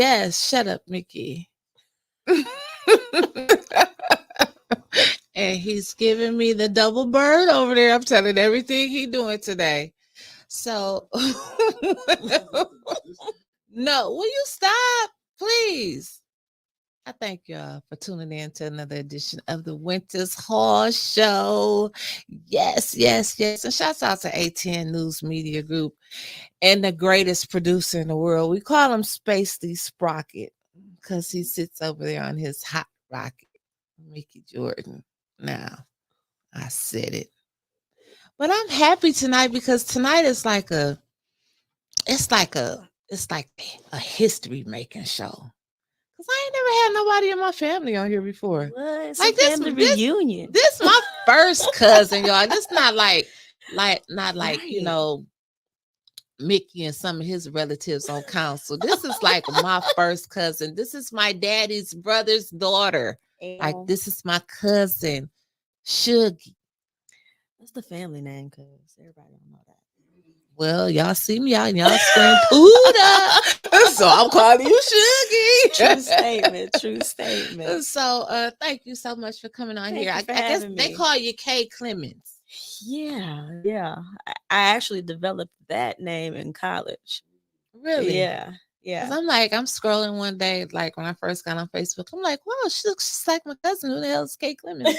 Yes, shut up, Mickey. And he's giving me the double bird over there. I'm telling everything he doing today. So no, will you stop, please? I thank y'all for tuning in to another edition of the Wyntis Hall Show. Yes, yes, yes. And shouts out to A10 News Media Group and the greatest producer in the world. We call him Spacey Sprocket because he sits over there on his hot rocket, Mickey Jordan. Now, I said it. But I'm happy tonight because tonight is it's like a history making show. Cause I ain't never had nobody in my family on here before. What? It's Like a family reunion. This my first cousin, y'all. This not like Right. you know, Mickey and some of his relatives on council. This is like my first cousin. This is my daddy's brother's daughter. Like this is my cousin, Shuggy. That's the family name, cause everybody don't know that. Well, y'all see me out and y'all scream Pooda. So I'm calling you Shuggy. True statement. True statement. So thank you so much for coming on here. I guess they call you Kay Clemons. Yeah. I actually developed that name in college. Really? Yeah. Because I'm scrolling one day, like when I first got on Facebook, I'm like, wow, she looks just like my cousin. Who the hell is Kay Clemons?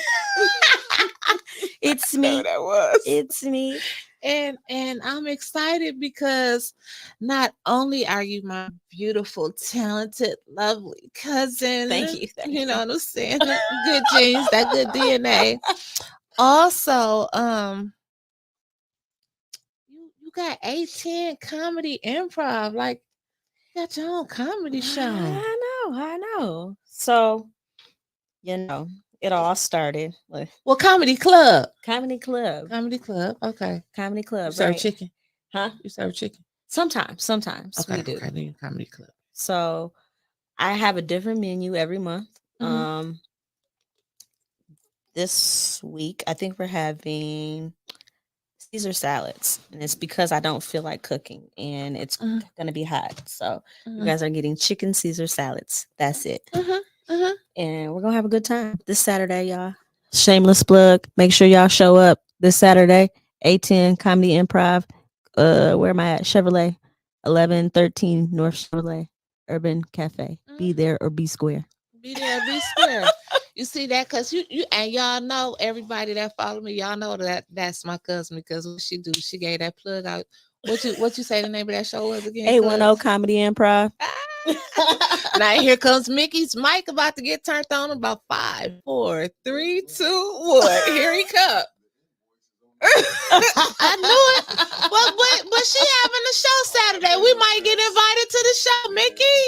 It's me. That was. It's me. And I'm excited because not only are you my beautiful, talented, lovely cousin. Thank you. You know what I'm saying? Good genes, that good DNA. Also, you got A10 comedy improv. Like, you got your own comedy show. I know. So, it all started with Comedy club. Comedy club. Okay. Comedy club. You serve chicken? Huh? You serve chicken? Sometimes okay, we do. Okay, comedy club. So I have a different menu every month. Mm-hmm. This week I think we're having Caesar salads, and it's because I don't feel like cooking and it's gonna be hot. So you guys are getting chicken Caesar salads. That's it. And we're gonna have a good time this Saturday, y'all. Shameless plug. Make sure y'all show up this Saturday. A10 Comedy Improv. Where am I at? Chevrolet, 1113 North Chevrolet Urban Cafe. Be there or be square. Be there or be square. You see that? Because you and y'all know, everybody that follow me, y'all know that's my cousin, because what she do, she gave that plug out. What you say the name of that show was again? 810 Comedy Improv. Now here comes Mickey's mic about to get turned on. About 5, 4, 3, 2, 1. Here he comes. I knew it. But she having a show Saturday. We might get invited to the show, Mickey.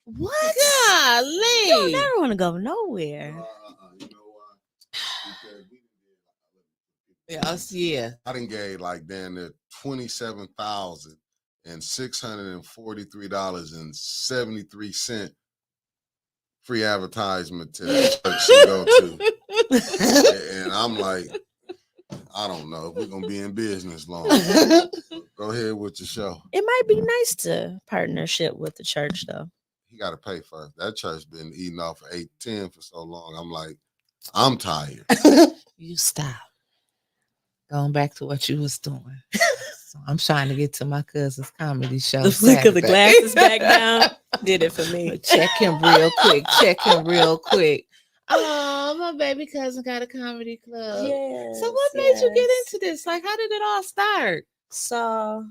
What? Golly. You don't never want to go nowhere. You know why? Yeah. I done gave like damn near $27,643.73 free advertisement to the church she go to. And I'm like, I don't know if we're gonna be in business long. Go ahead with your show. It might be nice to partnership with the church though. He got to pay first. That church been eating off of 810 for so long. I'm like, I'm tired. You stop. Going back to what you was doing. So I'm trying to get to my cousin's comedy show. The flick of the glasses back down did it for me. Check him real quick. Oh, my baby cousin got a comedy club. Yes, so what made you get into this? Like, how did it all start? So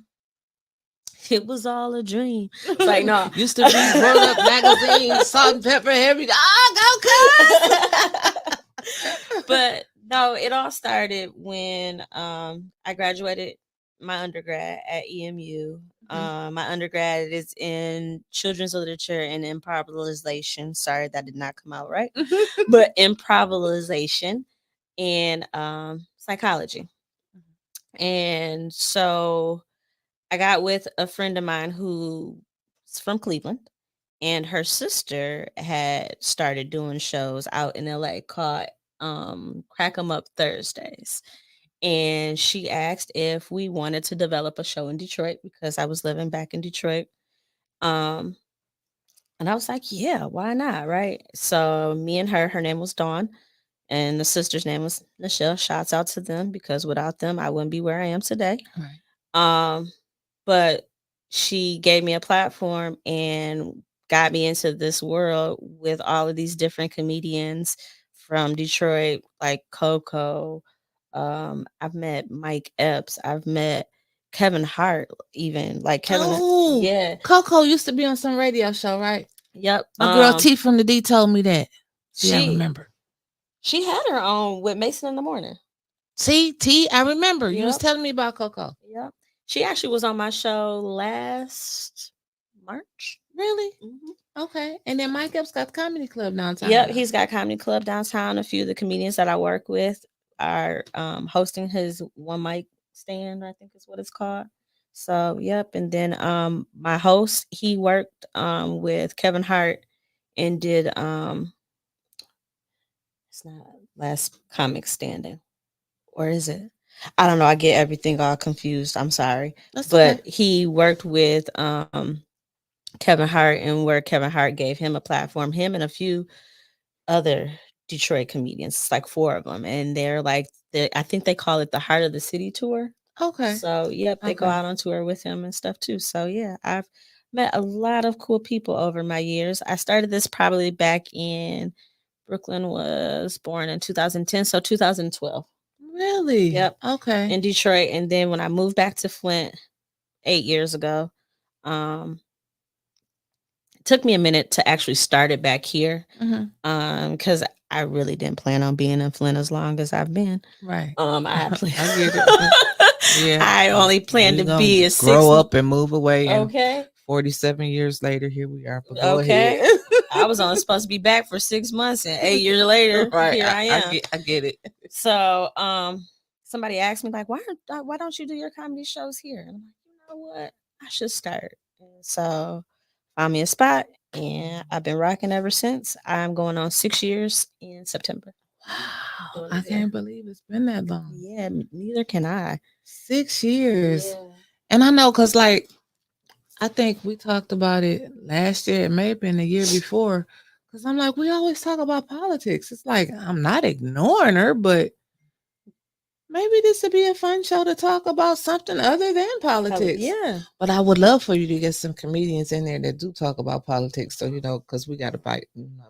it was all a dream. It's like, no. Used to be Roll Up magazine, Salt and Pepper, everything. Go cuz! But no, it all started when I graduated my undergrad at EMU. My undergrad is in children's literature and improvisation. Sorry, that did not come out right. But improvisation and psychology. And so I got with a friend of mine who's from Cleveland, and her sister had started doing shows out in LA called Crack 'em Up Thursdays. And she asked if we wanted to develop a show in Detroit because I was living back in Detroit. And I was like, yeah, why not? Right. So me and her name was Dawn, and the sister's name was Michelle. Shouts out to them because without them, I wouldn't be where I am today. Right. But she gave me a platform and got me into this world with all of these different comedians from Detroit, like Coco. I've met Mike Epps. I've met Kevin Hart, even like Kevin. Oh, Yeah. Coco used to be on some radio show, right? Yep. My girl T from the D told me that. See, I she remember. she had her own with Mason in the Morning. See, T, I remember. You was Yep. telling me about Coco. Yep. She actually was on my show last March. Really? Mm-hmm. Okay. And then Mike Epps got the comedy club downtown. Yep, he's got comedy club downtown. A few of the comedians that I work with are hosting his one mic stand, I think is what it's called. So yep. And then my host, he worked with Kevin Hart and did it's not Last Comic Standing. Or is it? I don't know. I get everything all confused. I'm sorry. That's But okay. he worked with Kevin Hart, and where Kevin Hart gave him a platform, him and a few other Detroit comedians. It's like 4 of them, and they're like I think they call it the Heart of the City tour. Okay. So yep, they go Okay. out on tour with him and stuff too. So yeah, I've met a lot of cool people over my years. I started this probably back in Brooklyn was born in 2010, so 2012. Really? Yep. Okay. In Detroit, and then when I moved back to Flint 8 years ago, um it took me a minute to actually start it back here. Because I really didn't plan on being in Flint as long as I've been. Right. I get it. Yeah. I only planned We to gonna be a grow up and move away. And Okay. 47 years later, here we are. But go Okay. ahead. I was only supposed to be back for 6 months, and 8 years later, Right. here I am. I get it. So, somebody asked me like, why don't you do your comedy shows here? And I'm like, you know what? I should start. And so, found me a spot, and I've been rocking ever since. I'm going on 6 years in September. Wow. Doing I it there. can't believe it's been that long. Yeah, neither can I. 6 years. Yeah. And I know because, like, I think we talked about it last year. It may have been the year before. Because I'm like, we always talk about politics. It's like, I'm not ignoring her, but maybe this would be a fun show to talk about something other than politics. Yeah. But I would love for you to get some comedians in there that do talk about politics. So, because we got a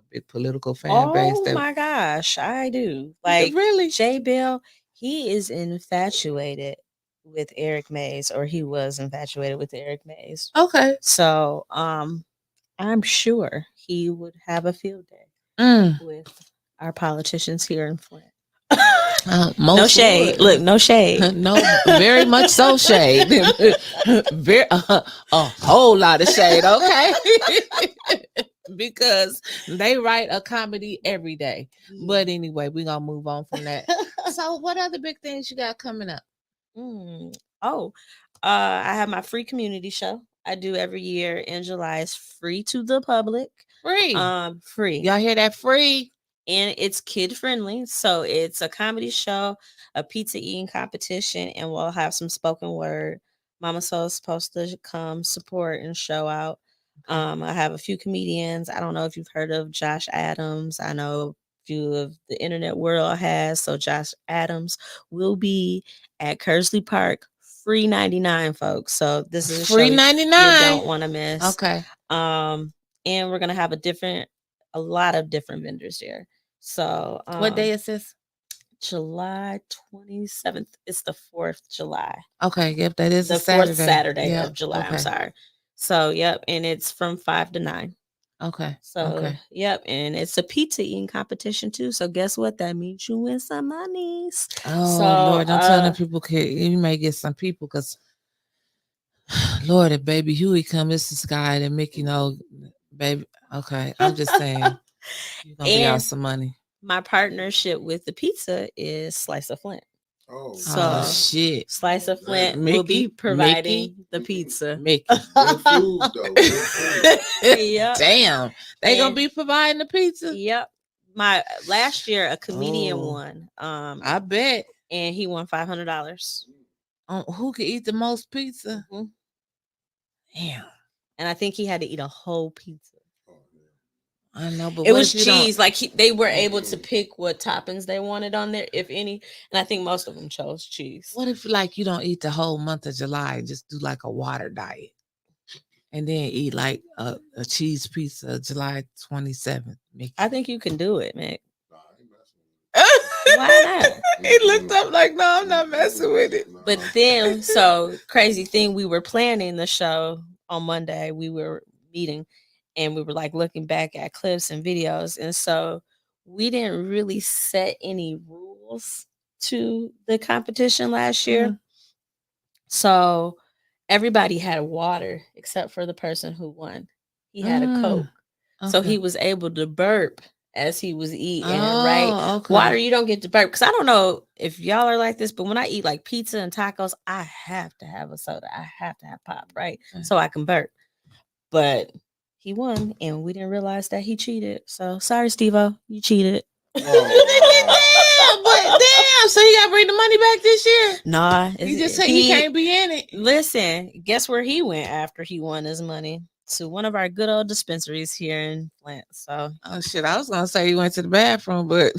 big political fan base. Oh my gosh, I do. Like, Like really? Jay Bill, he is infatuated with Eric Mays, or he was infatuated with Eric Mays. Okay. So I'm sure he would have a field day with our politicians here in Flint. No shade. Would. Look, no shade. No, very much so shade. Very a whole lot of shade. Okay, because they write a comedy every day. But anyway, we're gonna move on from that. So, what other big things you got coming up? I have my free community show I do every year in July. It's free to the public. Free. Free. Y'all hear that? Free. And it's kid friendly. So it's a comedy show, a pizza eating competition, and we'll have some spoken word. Mama Soul is supposed to come support and show out. I have a few comedians. I don't know if you've heard of Josh Adams. I know a few of the internet world has. So Josh Adams will be at Kersley Park, free 99, folks. So this is a free show 99. You don't want to miss. Okay. And we're gonna have a lot of different vendors there. So what day is this? July 27th. It's the 4th July. Okay, yep, that is the a Saturday. 4th Saturday of July. I'm sorry. So yep, and it's from 5 to 9. Okay. So yep, and it's a pizza eating competition too. So guess what? That means you win some monies. Oh so, Lord, don't tell them people you may get some people because Lord, if Baby Huey come, it's this guy that make baby. Okay, I'm just saying you're gonna be out some money. My partnership with the pizza is Slice of Flint. So shit. Slice of Flint will be providing the pizza. Mickey. Good food, though. Good food. Yep. Damn. They gonna be providing the pizza? Yep. My last year a comedian won. I bet. And he won $500. Who could eat the most pizza? Mm-hmm. Damn. And I think he had to eat a whole pizza. I know, but It what was if you don't- cheese. Like they were able to pick what toppings they wanted on there, if any. And I think most of them chose cheese. What if like you don't eat the whole month of July and just do like a water diet, and then eat like a cheese pizza July 27th? I think you can do it, man. Nah, I ain't messing with Why not? He looked up like, no, I'm not messing with it. Nah. But then, so crazy thing, we were planning the show on Monday. We were meeting and we were like looking back at clips and videos. And so we didn't really set any rules to the competition last year. So everybody had water except for the person who won. He had a Coke. So Okay. he was able to burp as he was eating, Oh, right? okay. Water, you don't get to burp. Because I don't know if y'all are like this, but when I eat like pizza and tacos, I have to have a soda. I have to have pop, right? Okay. So I can burp. But he won, and we didn't realize that he cheated. So sorry, Steve-O, you cheated. Oh, But damn, so he got to bring the money back this year? Nah. He just said he can't be in it. Listen, guess where he went after he won his money? To one of our good old dispensaries here in Flint. So Oh shit, I was gonna say he went to the bathroom, but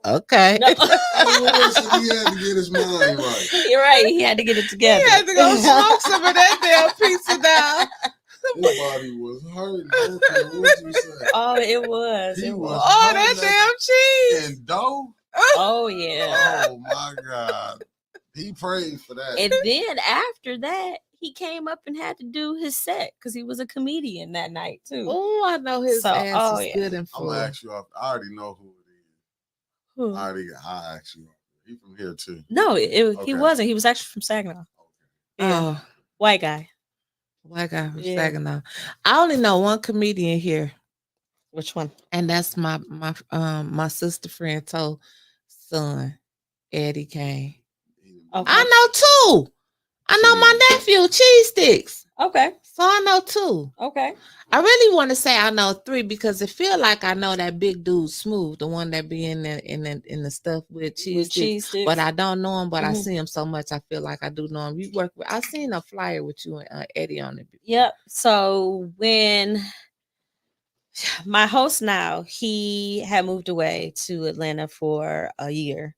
okay. no. he had to get his mind right. You're right. He had to get it together. He had to go smoke some of that damn pizza down. His body was hurting. Okay, what you say? Oh, it was. He It was was. Oh, that damn cheese. And dough. Oh yeah. Oh my God. He prayed for that. And then after that, he came up and had to do his set because he was a comedian that night too. Oh, I know his So, ass is yeah. good and I'm full. gonna ask you off. I already know who it is. Who? I ask you. He from here too. No, he Okay. wasn't. He was actually from Saginaw. Yeah. Oh, White guy. white guy from Yeah. Saginaw. I only know one comedian here, Which one? and that's my sister friend told son, Eddie Kane. Okay. I know two. I know my nephew, Cheese Sticks. Okay. So I know two. Okay. I really want to say I know three because it feel like I know that big dude Smooth, the one that be in the stuff with Cheese Sticks. But I don't know him, but I see him so much. I feel like I do know him. You work with, I seen a flyer with you and Eddie on it. Yep. So when my host now, he had moved away to Atlanta for a year.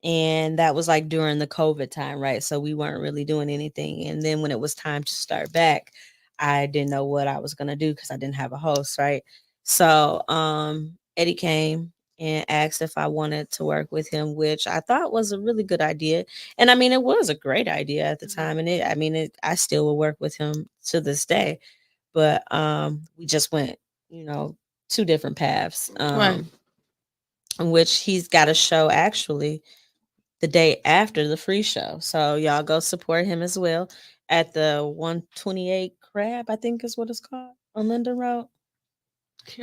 And that was like during the COVID time, right? So we weren't really doing anything. And then when it was time to start back, I didn't know what I was gonna do because I didn't have a host, right? So Eddie came and asked if I wanted to work with him, which I thought was a really good idea. And I mean, it was a great idea at the time. And I still will work with him to this day. But we just went, two different paths. Right. In which he's got a show actually the day after the free show. So y'all go support him as well at the 128 Crab, I think is what it's called, on Linden Road.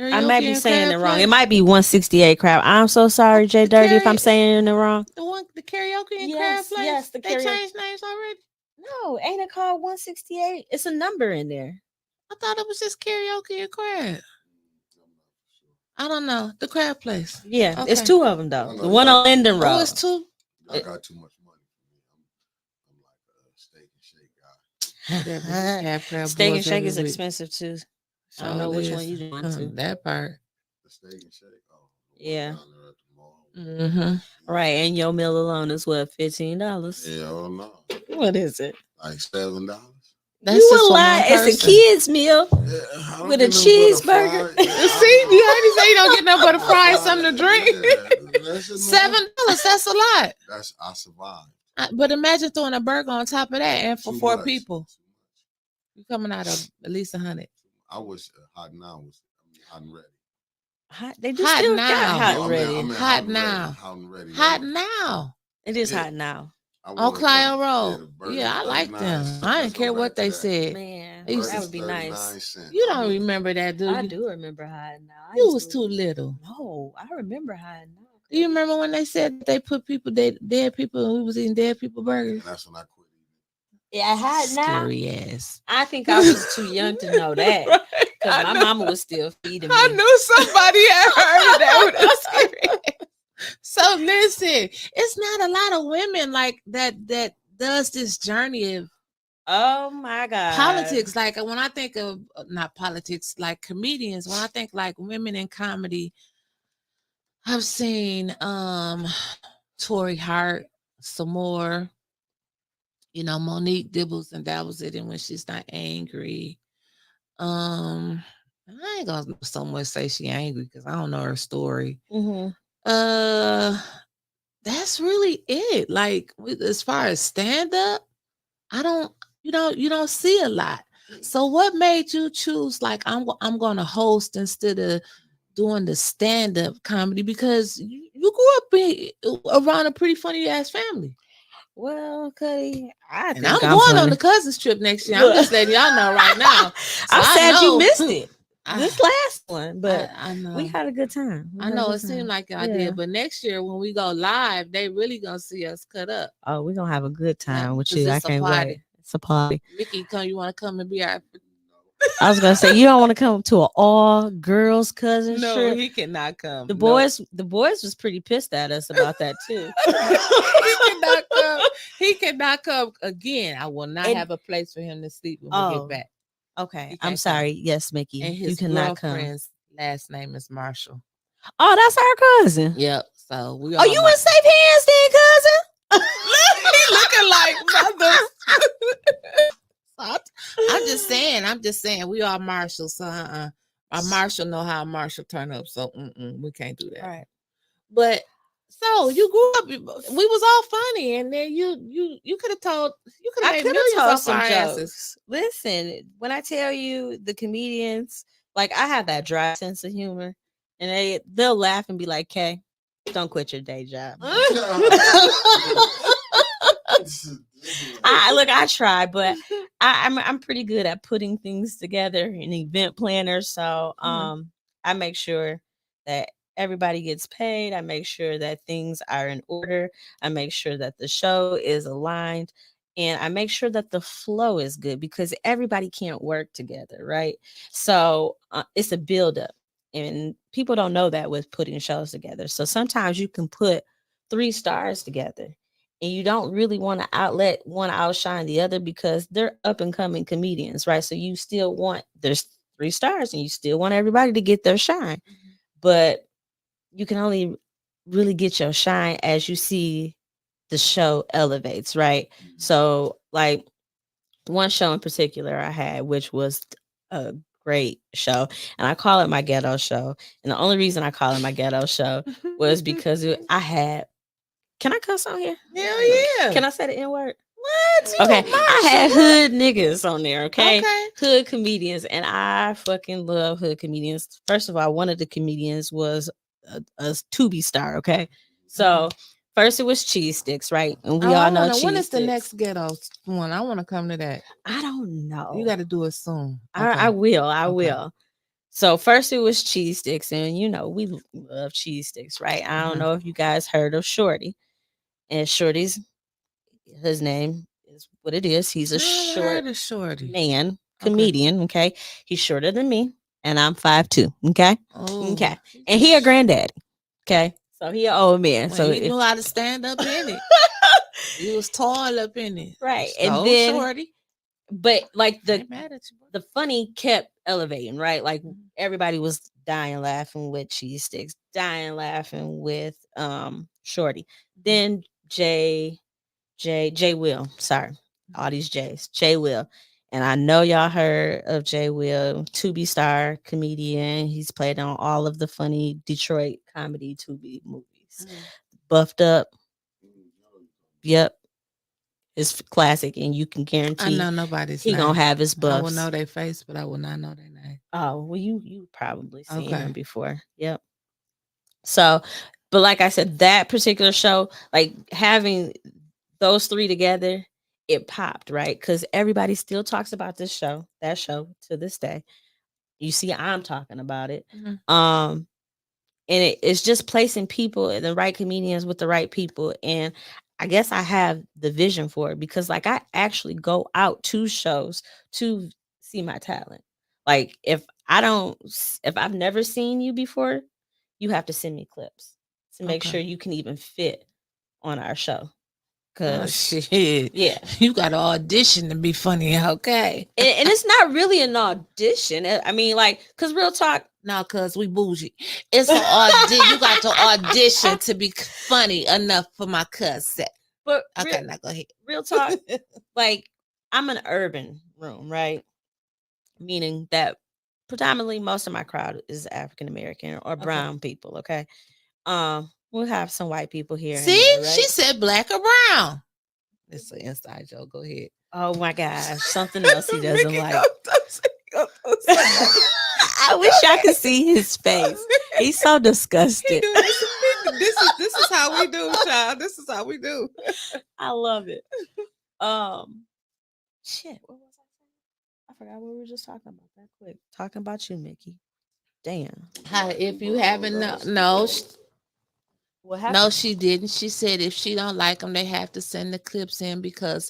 I might be saying it wrong. It might be 168 Crab. I'm so sorry, Jay Dirty, if I'm saying it wrong. The karaoke and Yes, crab place? yes, the they karaoke. changed names already? No, ain't it called 168? It's a number in there. I thought it was just karaoke and crab. I don't know. The crab place. Yeah, Okay. it's two of them though. The one on Linden Road. Oh, it's two? I got too much money for me. I'm like a steak and shake guy. Steak and shake is expensive too. I don't know which one you want to. That part. The steak and shake. Oh, Yeah. down there at the mall. Mm-hmm. Right, and your meal alone is what, $15? Hell no. What is it? Like $7. That's You just a for one lie. It's a person. kid's meal Yeah, I don't with a get no cheeseburger. butter fry. See, you heard he say you don't get no but a fry and something to drink. Yeah, that's enough. $7, that's a lot. I survived. But imagine throwing a burger on top of that and for Too 4 much. people. You're coming out of at least 100. I was hot now. Hot and ready. They do Hot still now. got hot No, and I mean- ready. I mean Hot and now. ready, hot and ready. Hot now. It is Yeah. hot now. I On wanted Clio the Road. burger Yeah, I like 39 them. I didn't care what they said. Man, They used that to- would be nice. Cents. You don't remember that, do you? I do remember hot now. You was too little. No, I remember hot now. Do you remember when they said they put dead people, and we was eating dead people burgers? And that's when I quit eating. Yeah, hot now. Scary ass. I think I was too young to know that because my mama was still feeding me. I knew somebody had heard of that with a scary ass. So listen, it's not a lot of women like that does this journey of Oh my God. Politics, like when I think of not politics, like comedians, when I think like women in comedy, I've seen Tori Hart, some more, Monique Dibbles, and that was it. And when she's not angry, I ain't gonna so much say she angry because I don't know her story. Mm-hmm. That's really it. Like as far as stand up, I don't, you don't see a lot. So what made you choose like I'm gonna host instead of doing the stand up comedy because you grew up around a pretty funny ass family. Well, Cuddy, I And think I'm I'm going funny. on the cousins trip next year. I'm just letting y'all know right now. So I'm I sad you know- missed it. This I, last one, but I know. we had a good time. I know it seemed like I Yeah. did, but next year when we go live, they really gonna see us cut up. Oh, we're gonna have a good time with 'cause you. I it's a can't party. wait. It's a party. Mickey, you want to come and be our? I was gonna say you don't want to come to an all girls cousins No, trip. he cannot come. The No. boys was pretty pissed at us about that too. He cannot come. He cannot come again. I will not have a place for him to sleep when we get back. Okay, He I'm can't sorry. come. Yes, Mickey, And you his cannot come. girlfriend's last name is Marshall. Oh, that's our cousin. Yep. So we. Oh, you in safe hands, then, cousin? He looking like mother. I'm just saying, we are Marshall. So our Marshall know how Marshall turn up. So we can't do that. Right. But so you grew up. We was all funny, and then you could have told. You could have made millions off our asses. Listen, when I tell you the comedians, like I have that dry sense of humor, and they'll laugh and be like, "Kay, don't quit your day job." I try, but I'm pretty good at putting things together, an event planner. So I make sure that everybody gets paid. I make sure that things are in order. I make sure that the show is aligned. And I make sure that the flow is good because everybody can't work together, right? So it's a buildup. And people don't know that with putting shows together. So sometimes you can put 3 stars together and you don't really want to outshine the other because they're up and coming comedians, right? So you still want, there's 3 stars and you still want everybody to get their shine. Mm-hmm. But you can only really get your shine as you see the show elevates, right? Mm-hmm. So like one show in particular I had, which was a great show, and I call it my ghetto show. And the only reason I call it my ghetto show was because I had, can I cuss on here? Hell yeah. Can I say the N-word? What? Okay. I had hood niggas on there, okay? Okay. Hood comedians. And I fucking love hood comedians. First of all, one of the comedians was a Tubi star, okay? So first it was cheese sticks, right? And we all know cheese sticks. When is the next ghetto one? I want to come to that. I don't know. You got to do it soon. Okay. I will. So first it was cheese sticks. And we love cheese sticks, right? I don't know if you guys heard of Shorty. And Shorty's, his name is what it is. He's a short man, comedian. Okay. He's shorter than me, and I'm 5'2". Okay. Oh. Okay. And he a granddaddy. Okay. So he an old man. So he knew how to stand up in it. He was tall up in it. Right. So and then Shorty. But like the funny kept elevating, right? Like everybody was dying laughing with cheese sticks, dying laughing with Shorty. Then J Will. Sorry. All these J's. J Will. And I know y'all heard of J Will, Tubi star, comedian. He's played on all of the funny Detroit comedy Tubi movies. Buffed up. Yep. It's classic, and you can guarantee I know nobody's he name. Gonna have his buffs. I will know their face, but I will not know their name. Oh, well, you probably seen him before. Yep. So, but like I said, that particular show, like having those 3 together, it popped, right? Because everybody still talks about that show to this day. You see, I'm talking about it. Mm-hmm. And it's just placing people, the right comedians with the right people. And I guess I have the vision for it because like I actually go out to shows to see my talent. Like if I've never seen you before, you have to send me clips to make sure you can even fit on our show. Cause shit. yeah, You got to audition to be funny, okay? and it's not really an audition. I mean, like, cause real talk. No, cause we bougie. It's an audition. You got to audition to be funny enough for my cousin. But Okay, now go ahead. Real talk. Like, I'm an urban room, right? Meaning that predominantly most of my crowd is African American or brown people. Okay. We'll have some white people here. See, there, right? she said black or brown. It's an inside joke. Go ahead. Oh my gosh, something else he doesn't like. I wish I could see his face. He's so disgusted. This is how we do, child. This is how we do. I love it. Shit. What was I saying? I forgot what we were just talking about. That quick. Talking about you, Mickey. Damn. If you haven't no. What happened? No, she didn't. She said if she don't like them, they have to send the clips in because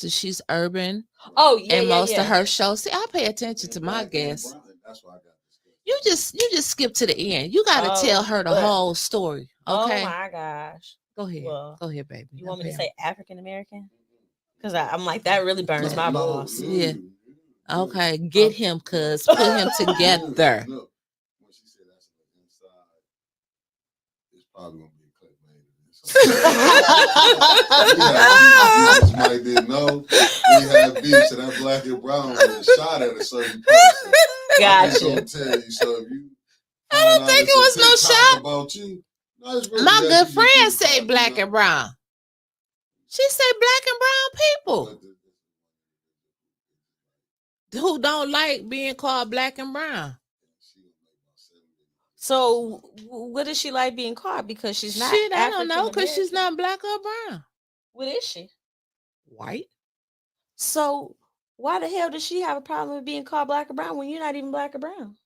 she's urban. Oh yeah, and most of her shows. See, I pay attention to my guests. That's why I got this. You just skip to the end. You got to tell her the whole story. Okay. Oh my gosh. Go ahead. Well, go ahead, baby. You want me to say African American? Because I'm like that really burns my balls. Yeah. Okay, get him, cuz put him together. Look, when she said that's on the inside, it's probably gonna be a clip later. You might didn't know we had beef, so that black and brown was shot at a certain person. Gotcha. I'm just gonna tell you, so if you I don't think it was no shot about you. No, really my good friend say black and brown. She said black and brown people who don't like being called black and brown. So what does she like being called? Because she's not. Shit, I don't know, because she's not black or brown. What is she? White. So why the hell does she have a problem with being called black or brown when you're not even black or brown?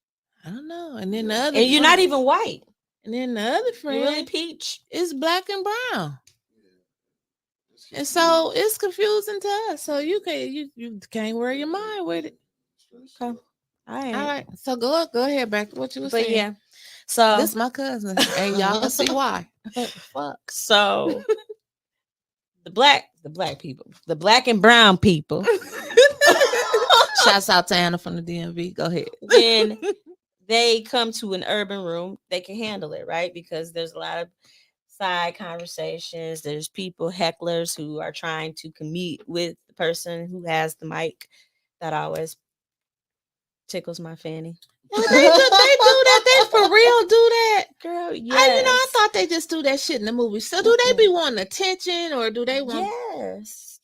I don't know. And then the other and you're not even white. And then the other friend really peach is black and brown. And so it's confusing to us. So you can't wear your mind with it. Okay. All right. So go ahead back to what you were saying. But yeah. So this is my cousin. And y'all can see why. Fuck. So the black people, the black and brown people. Shouts out to Anna from the DMV. Go ahead. When they come to an urban room, they can handle it, right? Because there's a lot of side conversations. There's people, hecklers, who are trying to compete with the person who has the mic. That always tickles my fanny. They do that. They for real do that, girl. Yeah, I thought they just do that shit in the movies. So do they be wanting attention, or do they want?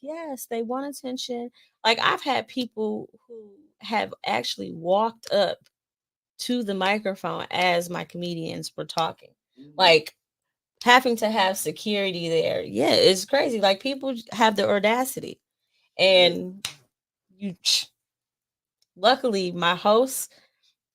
Yes, they want attention. Like I've had people who have actually walked up to the microphone as my comedians were talking, like having to have security there. Yeah, it's crazy. Like people have the audacity, and luckily my host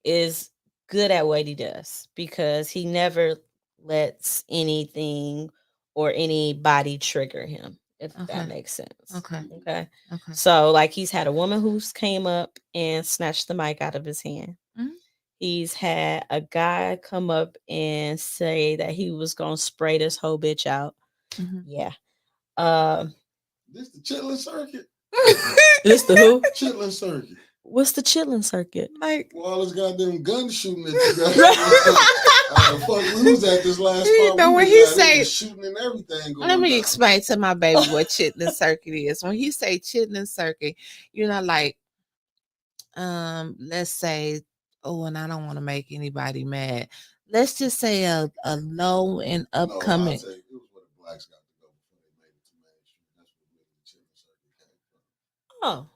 is good at what he does because he never lets anything or anybody trigger him, if that makes sense. Okay. So like he's had a woman who's came up and snatched the mic out of his hand. Mm-hmm. He's had a guy come up and say that he was gonna spray this whole bitch out. Mm-hmm. Yeah. This the chitlin circuit. This the who? Chitlin circuit. What's the chitlin circuit? Like, well, all this goddamn gun shooting that you got. Fuck, we was at this last part. You know, when he say shooting and everything. Let me explain to my baby what chitlin circuit is. When he say chitlin circuit, you're not like, let's say, and I don't want to make anybody mad. Let's just say a low and upcoming. No, it was where the blacks got to go before they made it to mainstream. That's where the chitlin circuit came from. Oh.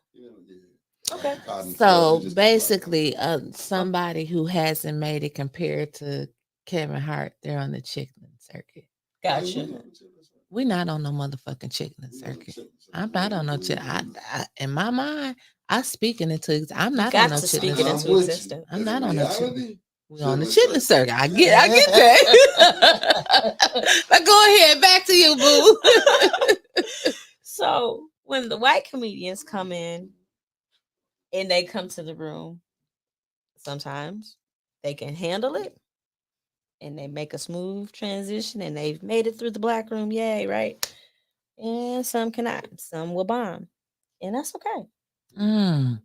Okay. So basically, somebody who hasn't made it compared to Kevin Hart, they're on the chitlin circuit. Gotcha. We're not on no motherfucking chitlin circuit. I'm not on no chitlin. In my mind, I speaking into existence. I'm not on no chitlin circuit. I'm not on no chitlin. We're on the chitlin circuit. I get that. But go ahead, back to you, boo. So when the white comedians come in, and they come to the room, sometimes they can handle it and they make a smooth transition and they've made it through the black room. Yay, right? and some cannot. Some will bomb, and that's okay. Mm.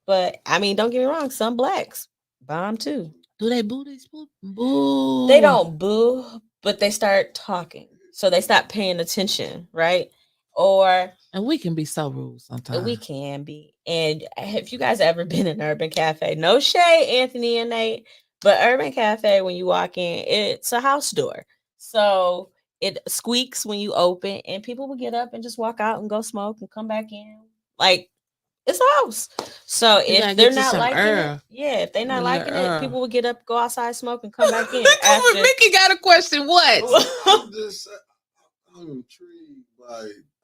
But I mean, don't get me wrong. Some blacks bomb too. Do they boo these people? Boo. They don't boo, but they start talking. So they stop paying attention, right? Or And we can be so rude sometimes. we can be. And have you guys ever been in Urban Cafe? No shade, Anthony and Nate, but Urban Cafe, when you walk in, it's a house door. So it squeaks when you open, and people will get up and just walk out and go smoke and come back in. Like, it's a house. So You gotta if they're get you not some liking it, Earl. yeah, if they're not Little liking it, Earl. people will get up, go outside, smoke, and come back in. Look over, after. Mickey got a question. What? I'm just I'm intrigued by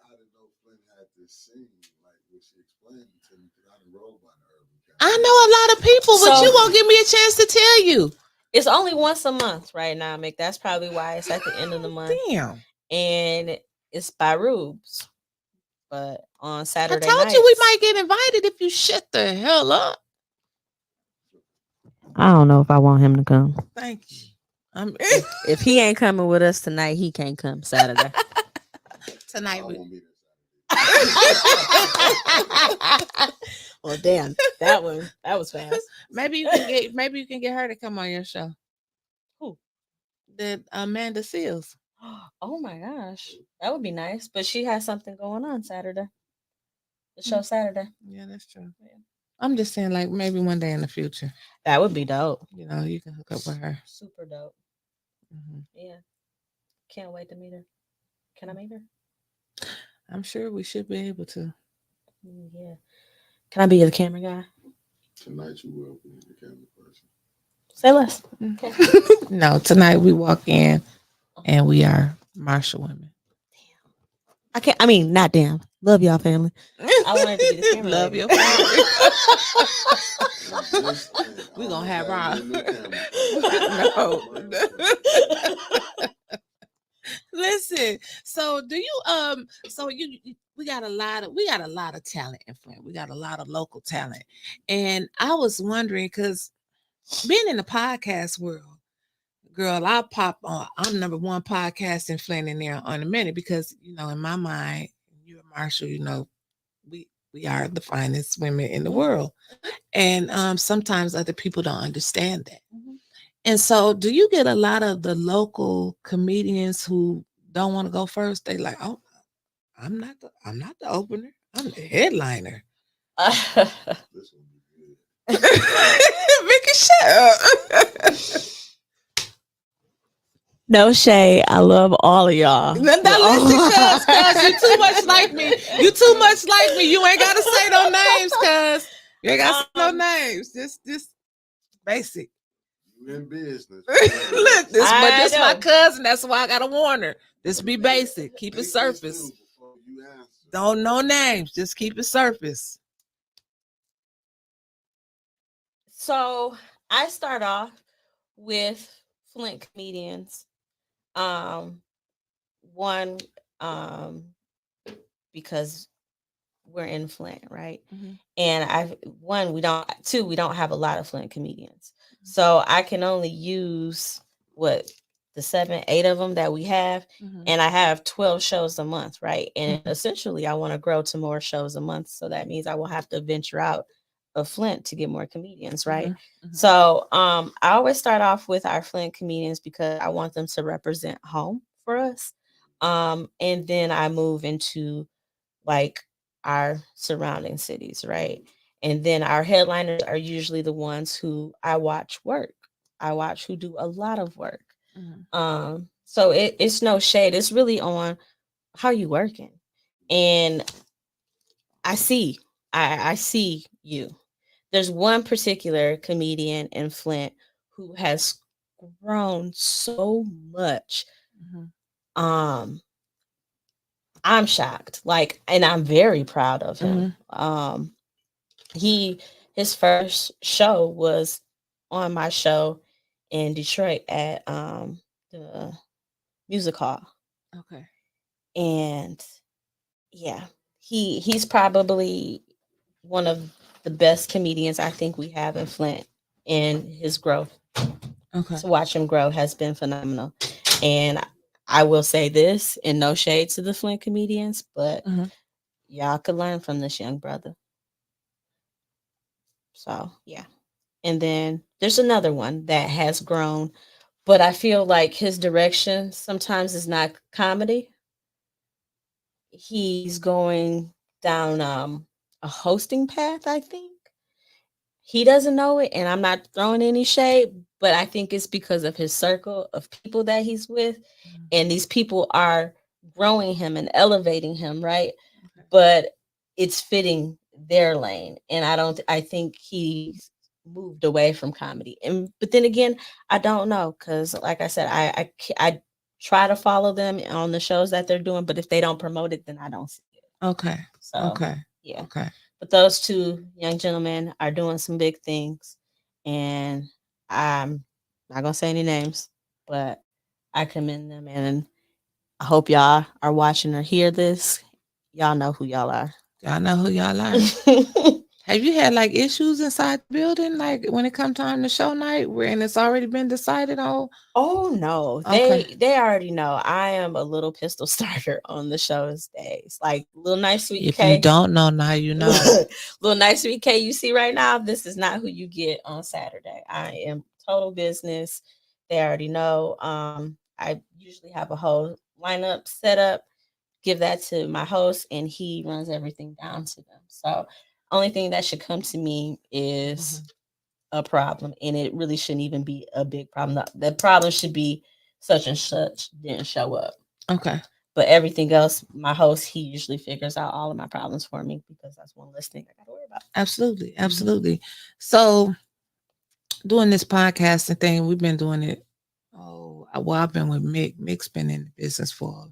how did know Flint had this scene, like when she explained it to me, because I didn't roll by the Urban Cafe. I know a lot of people, but So- you won't give me a chance to tell you. It's only once a month right now, Mick. That's probably why it's at the end of the month. Damn. And it's by Rubes. But on I Saturday told nights, you we might get invited if you shut the hell up. I don't know if I want him to come. Thank you. I'm If he ain't coming with us tonight, he can't come Saturday. tonight. I We... won't be there. Well, damn, that was fast. maybe you can get her to come on your show. Who? The Amanda Seals. Oh my gosh, that would be nice. But she has something going on Saturday. The show Saturday. Yeah, that's true. Yeah. I'm just saying, like maybe one day in the future, That would be dope. you know, you can hook up with her. Super dope. Mhm. Yeah. Can't wait to meet her. Can I meet her? I'm sure we should be able to. Yeah. Can I be the camera guy? Tonight you will be the camera person. Say less. No, tonight we walk in and we are Marshall women. I can't. I mean, not damn. Love y'all, family. I wanted to be the camera. Love lady. your family. We We gonna have our new camera. no. Listen, so do you so you we got a lot of talent in Flint. We got a lot of local talent. And I was wondering, because being in the podcast world, girl, I'll pop on. I'm number one podcast in Flint in there on a minute, because you know, in my mind, you and Marshall, you know, we are the finest women in the world. And sometimes other people don't understand that. And so, do you get a lot of the local comedians who don't want to go first? They like, oh, I'm not the opener. I'm the headliner. This will be good. Vicky, shut up. No shade. I love all of y'all. Now listen, cuz you too much like me. You too much like me. You ain't gotta say no names, cuz you ain't gotta say no names. Just basic. You in business. Look, this I my know. cousin. That's why I gotta warn her. This be basic. Keep it Think this surface. through before you answer. Don't know names. Just keep it surface. So I start off with Flint comedians. One, because we're in Flint, right? And we don't have a lot of Flint comedians. So I can only use the 7, 8 of them that we have. And I have 12 shows a month, right? And essentially I want to grow to more shows a month. So that means I will have to venture out of Flint to get more comedians, right? So I always start off with our Flint comedians because I want them to represent home for us. And then I move into like our surrounding cities, right? And then our headliners are usually the ones who I watch work. I watch who do a lot of work. So it's no shade. It's really on how you working. And I see you. There's one particular comedian in Flint who has grown so much. I'm shocked. Like, and I'm very proud of him. His first show was on my show in Detroit at the music hall. Okay. And yeah, he's probably one of the best comedians I think we have in Flint, and his growth. Okay. To watch him grow has been phenomenal. And I will say this, and no shade to the Flint comedians, but Mhm. y'all could learn from this young brother. So yeah. And then there's another one that has grown, but I feel like his direction sometimes is not comedy. He's going down a hosting path, I think. He doesn't know it, and I'm not throwing any shade, but I think it's because of his circle of people that he's with, Mhm. and these people are growing him and elevating him, right? Okay. But it's fitting their lane, and I think he's moved away from comedy. And but then again, I don't know, because like I said, I try to follow them on the shows that they're doing, but if they don't promote it, then I don't see it. Okay. So Okay. yeah. Okay. But those two young gentlemen are doing some big things, and I'm not gonna say any names, but I commend them, and I hope y'all are watching or hear this. Y'all know who y'all are. Y'all know who y'all are. Have you had like issues inside the building, like when it come time to show night, where and it's already been decided on? Oh no, Okay. they already know I am a little pistol starter on the show's days. Like little nice sweet If you K, don't know now, you know. little nice sweet K you see right now. This is not who you get on Saturday. I am total business. They already know. I usually have a whole lineup set up. Give that to my host, and he runs everything down to them. So, only thing that should come to me is a problem, and it really shouldn't even be a big problem. The problem should be such and such didn't show up. Okay. But everything else, my host, he usually figures out all of my problems for me, because that's one less thing I got to worry about. Absolutely. Absolutely. So doing this podcasting thing, we've been doing it. Oh, well, I've been with Mick. Mick's been in the business for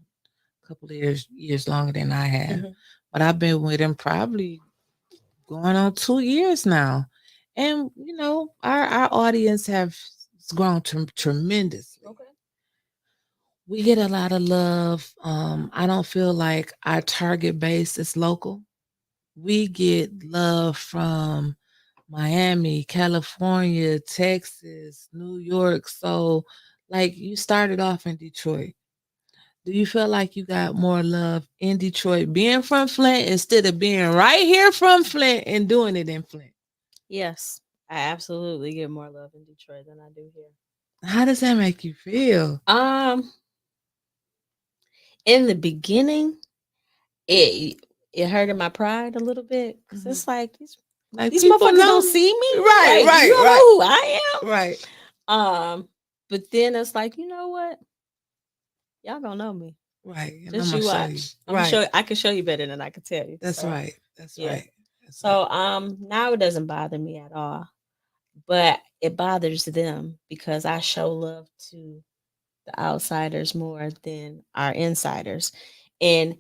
a couple of years longer than I have. Mhm. But I've been with him probably going on 2 years now. And you know, our audience have grown tremendously. Okay. We get a lot of love. I don't feel like our target base is local. We get love from Miami, California, Texas, New York. So, like, you started off in Detroit. Do you feel like you got more love in Detroit being from Flint instead of being right here from Flint and doing it in Flint? Yes, I absolutely get more love in Detroit than I do here. How does that make you feel? In the beginning, it it hurted my pride a little bit, because it's like Like these people motherfuckers know don't see me. Right, Like, you right, don't right, know who I am. right. But then it's like, you know what? Y'all gonna know me. Right. And I'm Just gonna you show you. watch. I'm gonna Right. show you. I can show you better than I can tell you. That's So right. That's yeah. right. That's right. So now it doesn't bother me at all. But it bothers them, because I show love to the outsiders more than our insiders. And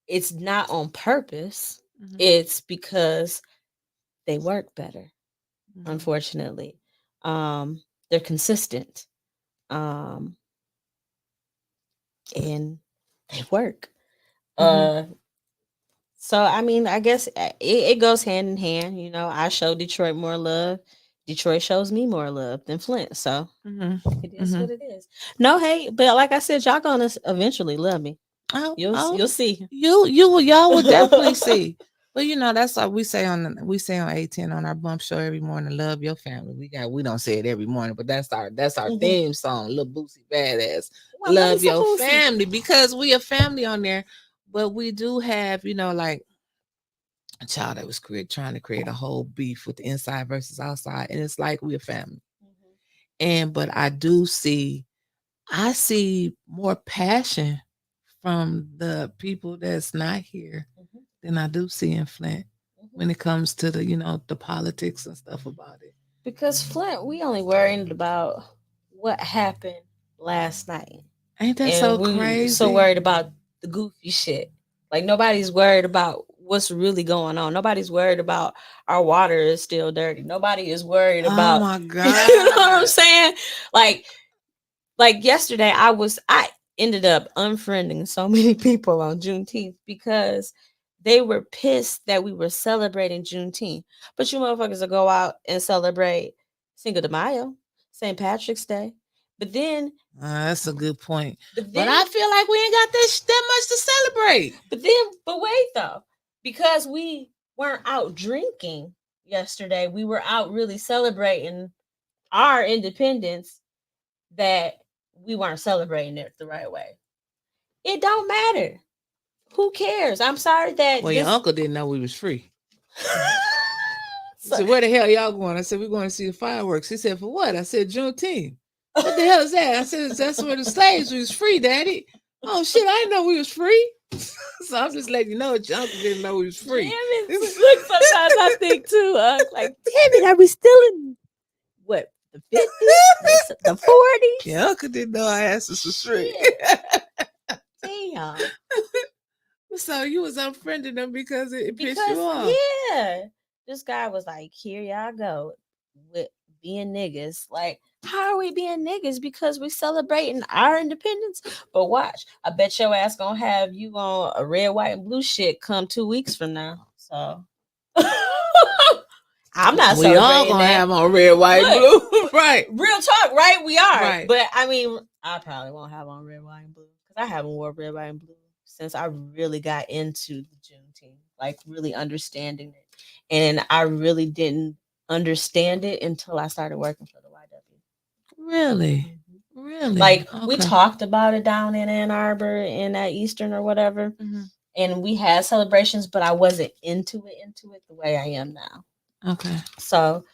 it's not on purpose. Mhm, It's because they work better, mhm, unfortunately. They're consistent. Um, and they work. mhm. Uh so I mean, I guess it goes hand in hand. You know, I show Detroit more love. Detroit shows me more love than Flint. So Mhm, it is mhm. what it is. No hate, but like I said, y'all gonna eventually love me. Oh, You'll see. y'all will definitely see. But you know, that's what we say on 18 on our bump show every morning. Love your family. We don't say it every morning, but that's our Mhm. theme song. Little Boosie Badass. Oh, I love me Love some your Boosie. family because we a family on there. But we do have, like a child that was trying to create a whole beef with the inside versus outside, and it's like we a family. Mhm. But I see more passion from the people that's not here Mhm. than I do see in Flint Mhm. when it comes to the politics and stuff about it. Because Flint, we only worried about what happened last night. Ain't that And so we so crazy? worried about the goofy shit. Like nobody's worried about what's really going on. Nobody's worried about our water is still dirty. Nobody is worried Oh about my you know what I'm God. saying? Like yesterday I ended up unfriending so many people on Juneteenth, because they were pissed that we were celebrating Juneteenth. But you motherfuckers will go out and celebrate Cinco de Mayo, St. Patrick's Day, But then That's a good point. But But I feel like we ain't got that much to celebrate. But wait though, because we weren't out drinking yesterday, we were out really celebrating our independence. That we weren't celebrating it the right way. It don't matter. Who cares? I'm sorry that. Well, your uncle didn't know we was free. So where the hell y'all going? I said, we're going to see the fireworks. He said, for what? I said, Juneteenth. What the hell is that? I said, that's where the slaves was free, Daddy. Oh shit, I didn't know we was free. So I'm just letting you know your uncle didn't know we was free. Damn it. Look, sometimes I think too, like, damn it, are we still in what, the 50s, the 40s? Your uncle didn't know our asses was free. Damn. So you was unfriending them because it pissed you off. Yeah. This guy was like, here y'all go with being niggas. Like, how are we being niggas? Because we celebrating our independence. But watch, I bet your ass gonna have you on a red, white, and blue shit come 2 weeks from now. So I'm not. We all gonna have on red, white, blue, right? Real talk, right? We are. Right. But I mean, I probably won't have on red, white, and blue because I haven't worn red, white, and blue since I really got into the Juneteenth, like really understanding it. And I really didn't understand it until I started working for the YW. Really? Really? Like, we talked about it down in Ann Arbor in that Eastern or whatever. And we had celebrations, but I wasn't into it the way I am now. Okay. So,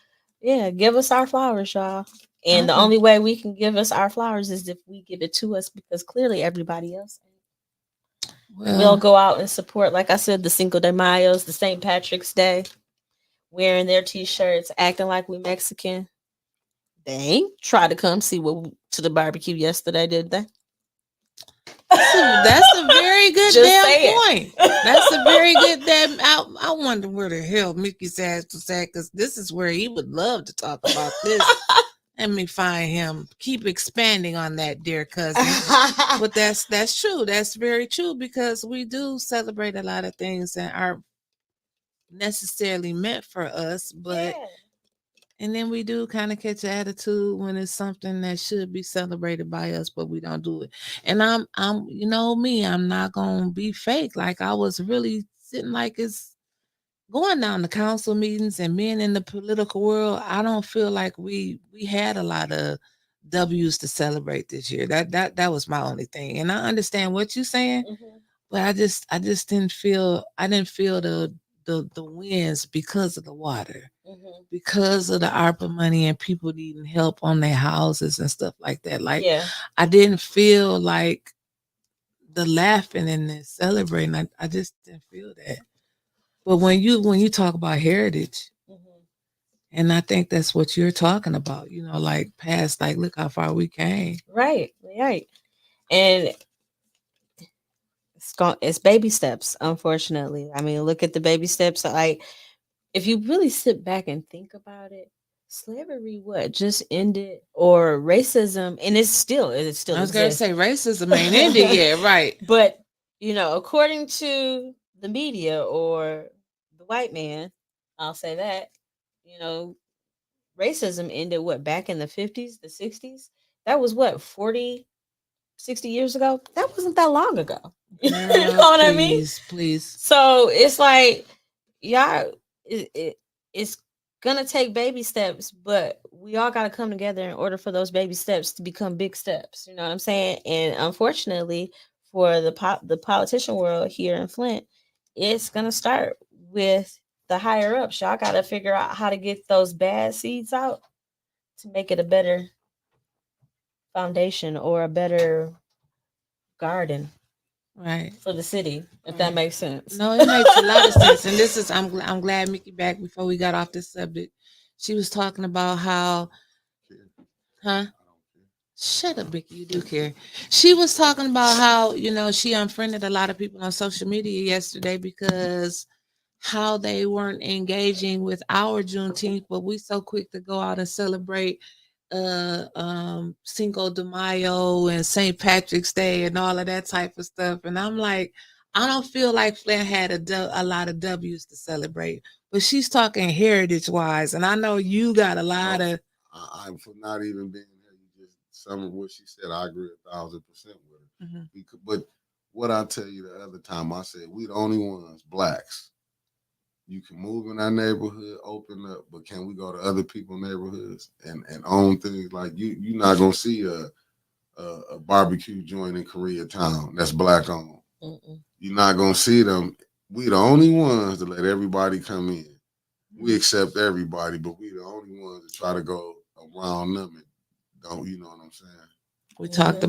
yeah, give us our flowers, y'all. And the only way we can give us our flowers is if we give it to us, because clearly everybody else ain't. We'll go out and support, like I said, the Cinco de Mayos, the St. Patrick's Day, wearing their t-shirts, acting like we Mexican. They ain't tried to come see what to the barbecue yesterday, did they? That's a very good damn point. That's a very good damn. I wonder where the hell Mickey's ass was at, because this is where he would love to talk about this. Let me find him. Keep expanding on that, dear cousin. But that's true. That's very true, because we do celebrate a lot of things that aren't necessarily meant for us, but and then we do kind of catch an attitude when it's something that should be celebrated by us, but we don't do it. And I'm you know me, I'm not gonna be fake. Like, I was really sitting like it's going down to council meetings and being in the political world. I don't feel like we had a lot of W's to celebrate this year. That was my only thing. And I understand what you're saying, but I just didn't feel the wins because of the water, because of the ARPA money and people needing help on their houses and stuff like that. Like, I didn't feel like the laughing and the celebrating. I just didn't feel that. But when you talk about heritage, and I think that's what you're talking about, you know, like past, like, look how far we came. Right. And it's baby steps, unfortunately. I mean, look at the baby steps. Like, if you really sit back and think about it, slavery just ended, or racism, and it's still I was gonna say racism ain't ended yet, right? But you know, according to the media or the white man, I'll say that, you know, racism ended back in the 50s, the 60s. That was 40, 60 years ago. That wasn't that long ago. You know what I mean? Please. So it's like, y'all, it's gonna take baby steps, but we all got to come together in order for those baby steps to become big steps. You know what I'm saying? And unfortunately, for the politician world here in Flint, it's gonna start with the higher ups. Y'all got to figure out how to get those bad seeds out to make it a better foundation or a better garden, right, for the city, if that makes sense. No, it makes a lot of sense. And this is, I'm glad Mickey back before we got off this subject. She was talking about how, shut up, Mickey, you do care. She was talking about how, you know, she unfriended a lot of people on social media yesterday because how they weren't engaging with our Juneteenth, but we so quick to go out and celebrate Cinco de Mayo and St. Patrick's Day and all of that type of stuff. And I'm like, I don't feel like Flint had a lot of W's to celebrate, but she's talking heritage wise, and I know you got a lot of. I'm for not even being here. You just some of what she said, I agree 1,000% with her. Mm-hmm. But what I tell you the other time, I said we the only ones, blacks. You can move in our neighborhood, open up, but can we go to other people's neighborhoods and own things? Like you're not gonna see a barbecue joint in Koreatown that's black owned. You're not gonna see them. We the only ones that let everybody come in. We accept everybody, but we the only ones that try to go around them and don't. You know what I'm saying? We talked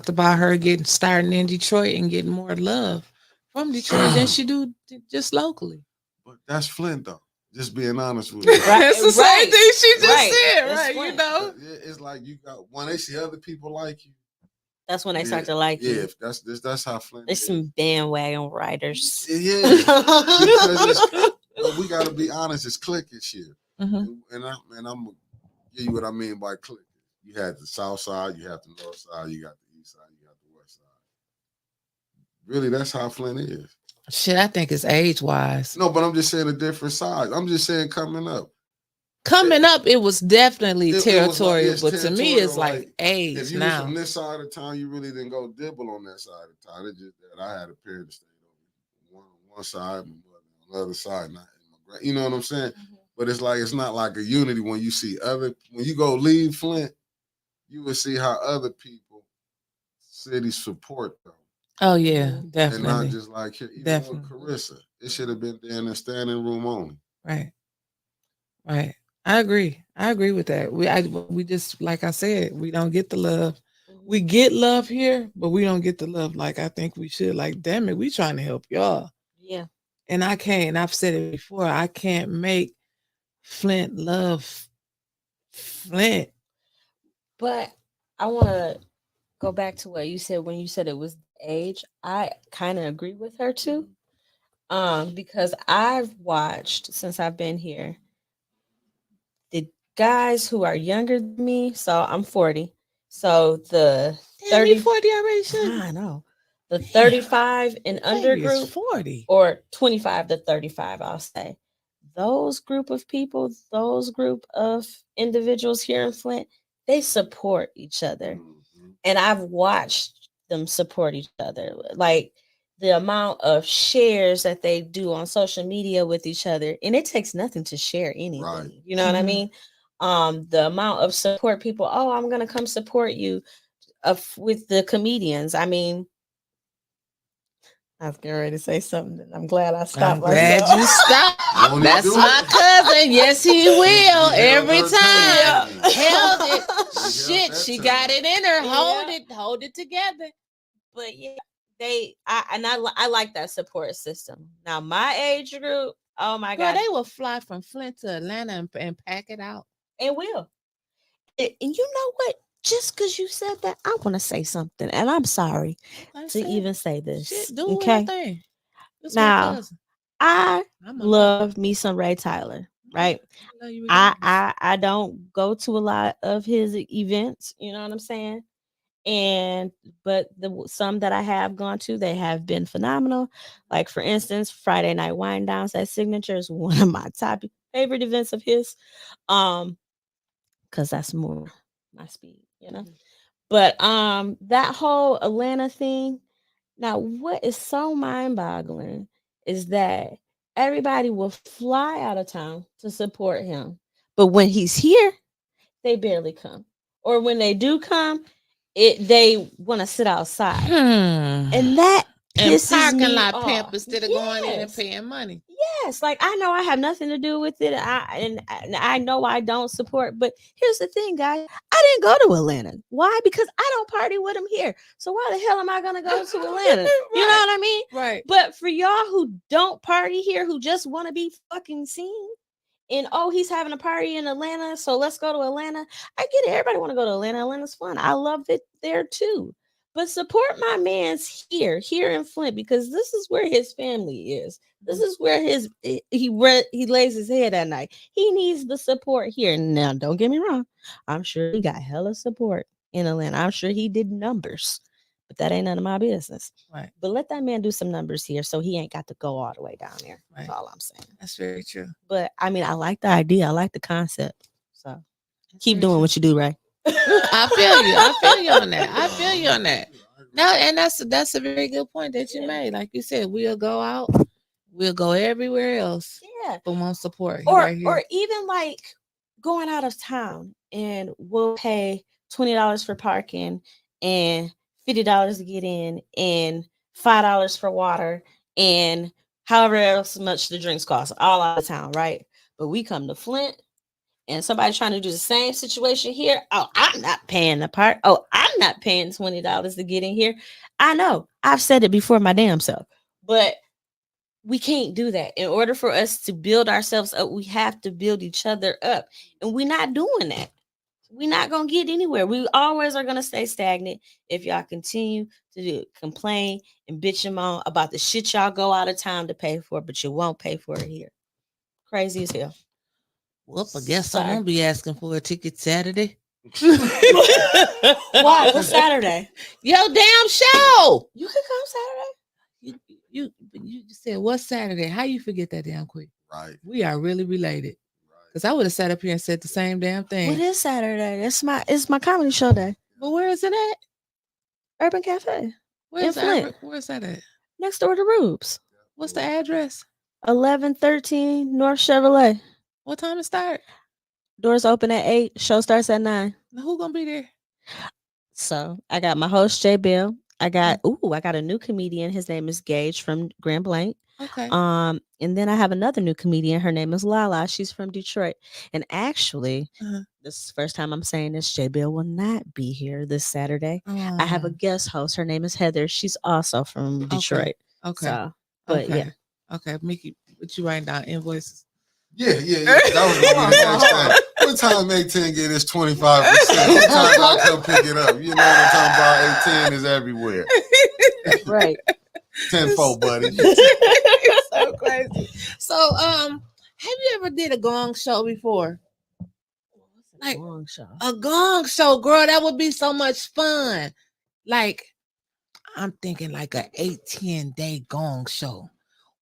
about her starting in Detroit and getting more love from Detroit than she do just locally. But that's Flint though. Just being honest with you. It's the same thing she just said, That's right? Flint. You know, It's like you got when they see other people like you. That's when they start to like you. Yeah, that's how Flint. There's some bandwagon riders. Yeah, because but we got to be honest. It's cliquish here, and I'm gonna give you what I mean by cliquish. You had the south side, you have the north side, you got the east side, you got the west side. Really, that's how Flint is. Shit, I think it's age wise. No, but I'm just saying a different side. I'm just saying coming up. Coming up, it was definitely territorial, it was but to me, it's like age if you now. was from this side of town, you really didn't go dibble on that side of town. It's just that I had a period of stay on one side, and on the other side, not in my you know what I'm saying? But it's not like a unity when you see when you go leave Flint, you will see how other people, cities support them. Oh yeah, definitely. And not just like here, even with Carissa, it should have been there in the standing room only. Right. I agree with that. We just, like I said, we don't get the love. We get love here, but we don't get the love like I think we should. Like, damn it, we trying to help y'all. Yeah. And I can't, and I've said it before, I can't make Flint love Flint. But I want to go back to what you said when you said it was age. I kind of agree with her too. Because I've watched since I've been here the guys who are younger than me. So I'm 40. So the 30 40 already should. I know. The 35 and under group 40 or 25 to 35, I'll say. Those group of people, those group of individuals here in Flint, they support each other. And I've watched them support each other. Like the amount of shares that they do on social media with each other, and it takes nothing to share anything. Right. You know what I mean? The amount of support people, I'm going to come support you with the comedians. I mean, I was getting ready to say something. I'm glad I stopped. I'm glad you stopped. That's my cousin. Yes, he will. Every time. Held it. Shit, she got it in her. Hold it together. But yeah, I like that support system. Now my age group, oh my God, they will fly from Flint to Atlanta and pack it out. And will. And you know what? Just because you said that, I want to say something, and I'm sorry to even say this. Shit, do okay. Now, I love me some Ray Tyler, right? I don't go to a lot of his events, you know what I'm saying? But some that I have gone to, they have been phenomenal. Like for instance, Friday Night Wine Downs at Signature is one of my top favorite events of his, because that's more my speed, you know. But that whole Atlanta thing. Now, what is so mind-boggling is that everybody will fly out of town to support him, but when he's here, they barely come, or when they do come, they want to sit outside, and that pisses parking me lot off. pimp instead of going in and paying money. Yes, like I know I have nothing to do with it. I know I don't support, but here's the thing, guys. I didn't go to Atlanta. Why? Because I don't party with them here. So why the hell am I gonna go to Atlanta? Right. You know what I mean? Right. But for y'all who don't party here, who just want to be fucking seen, and he's having a party in Atlanta, so let's go to Atlanta. I get it. Everybody want to go to Atlanta. Atlanta's fun. I love it there too. But support my man's here in Flint, because this is where his family is. This is where he lays his head at night. He needs the support here. Now, don't get me wrong. I'm sure he got hella support in Atlanta. I'm sure he did numbers, but that ain't none of my business. Right. But let that man do some numbers here, so he ain't got to go all the way down there. Right. That's all I'm saying. That's very true. But I mean, I like the idea. I like the concept. So keep doing what you do, right? I feel you. I feel you on that. I feel you on that. No, and that's a very good point that you made. Like you said, we'll go out, we'll go everywhere else Yeah. for one support. Or Right here. or even like going out of town and we'll pay $20 for parking and $50 to get in and $5 for water and however else much the drinks cost all out of town, right? But we come to Flint and somebody trying to do the same situation here. Oh, I'm not paying the park. Oh, I'm not paying $20 to get in here. I know. I've said it before my damn self. But we can't do that. In order for us to build ourselves up, we have to build each other up. And we're not doing that. We're not going to get anywhere. We always are going to stay stagnant if y'all continue to complain and bitch and moan about the shit y'all go out of town to pay for, but you won't pay for it here. Crazy as hell. Well, I guess I Sorry. won't be asking for a ticket Saturday. Why? What's Saturday? Yo, damn show. You can come Saturday. You said what's Saturday? How you forget that damn quick? Right. We are really related. Right. Because I would have sat up here and said the same damn thing. What is Saturday? It's my comedy show day. But where is it at? Urban Cafe. Where's Flint. Where's that at? Next door to Rubes. What's the address? 1113 North Chevrolet. What time it start? Doors open at 8. Show starts at 9. Now, who gonna be there? So I got my host Jay Bill. I got a new comedian. His name is Gage from Grand Blanc. Okay. And then I have another new comedian. Her name is Lala. She's from Detroit. And actually, this is the first time I'm saying this. Jay Bill will not be here this Saturday. I have a guest host. Her name is Heather. She's also from Detroit. Okay. So, but yeah. Okay, Mickey, what you writing down invoices? Yeah. That was gonna be the next thing. What time 18 get this 25%? What time I come pick it up? You know what I'm talking about? 18 is everywhere. Right. 10-4, buddy. It's so crazy. So, have you ever did a gong show before? Like Gong show. A gong show, girl. That would be so much fun. Like, I'm thinking like a 8-10 day gong show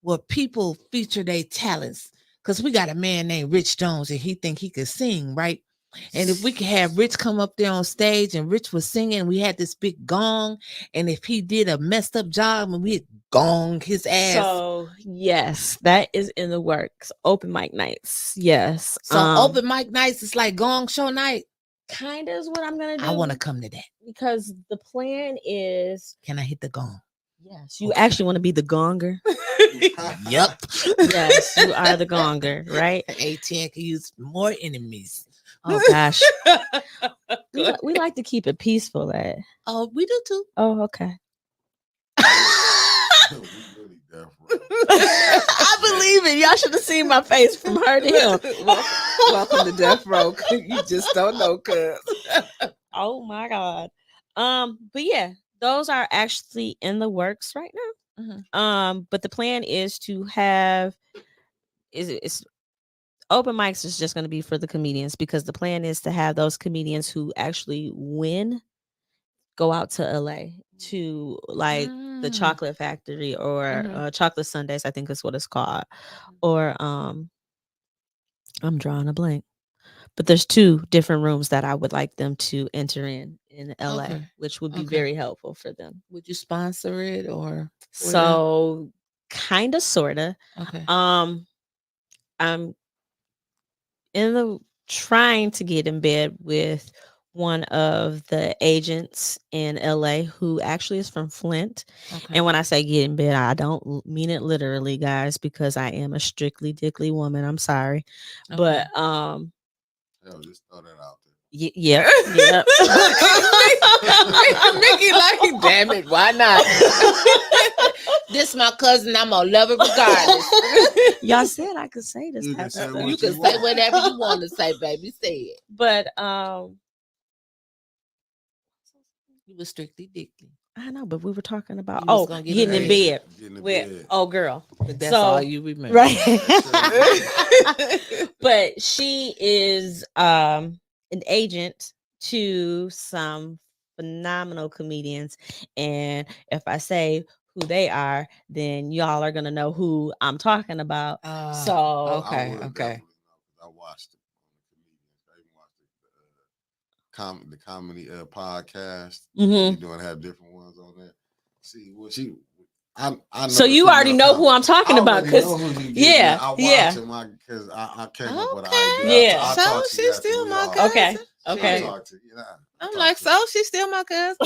where people feature their talents. Because we got a man named Rich Jones and he think he could sing, right? And if we could have Rich come up there on stage and Rich was singing, we had this big gong. And if he did a messed up job and we'd gong his ass. So yes, that is in the works. Open mic nights. Yes. So open mic nights is like gong show night. Kind of is what I'm gonna do. I want to come to that. Because the plan is, can I hit the gong? Yes, you actually want to be the gonger. Yep. Yes, you are the gonger, right? 8-10 can use more enemies. Oh gosh. we like to keep it peaceful. Oh, we do too. Oh, okay. I believe it. Y'all should have seen my face from her to him. Welcome to Death Row. You just don't know, cuz. Oh my God. But yeah, those are actually in the works right now. Mm-hmm. But the plan is to have it's open mics is just going to be for the comedians, because the plan is to have those comedians who actually win go out to LA to like the Chocolate Factory or Chocolate Sundays, I think is what it's called. Or I'm drawing a blank. But there's 2 different rooms that I would like them to enter in LA, which would be very helpful for them. Would you sponsor it or? So kind of, sort of. Okay. I'm trying to get in bed with one of the agents in LA who actually is from Flint. Okay. And when I say get in bed, I don't mean it literally, guys, because I am a strictly dickly woman. I'm sorry. Okay. But just throw that out there. Yep. Mickey like, damn it, why not? This my cousin, I'm gonna love it regardless. Y'all said I could say this. You can say whatever you want to say, baby. Say it. But you were strictly dickly. I know, but we were talking about getting in bed with girl. But that's all you remember, right? But she is an agent to some phenomenal comedians, and if I say who they are, then y'all are gonna know who I'm talking about. Okay. I watched it. I even watched the comedy podcast. Mhm. You doing have different ones on there. See, well, I know So the you already female know who I'm talking I about, already cause know who you yeah, I watch yeah. him because I came up with an Okay. idea. Yeah. I'll So talk to you she's after still we my off. cousin. Okay, I'll okay. talk to you. I'm like, so she's still my cousin.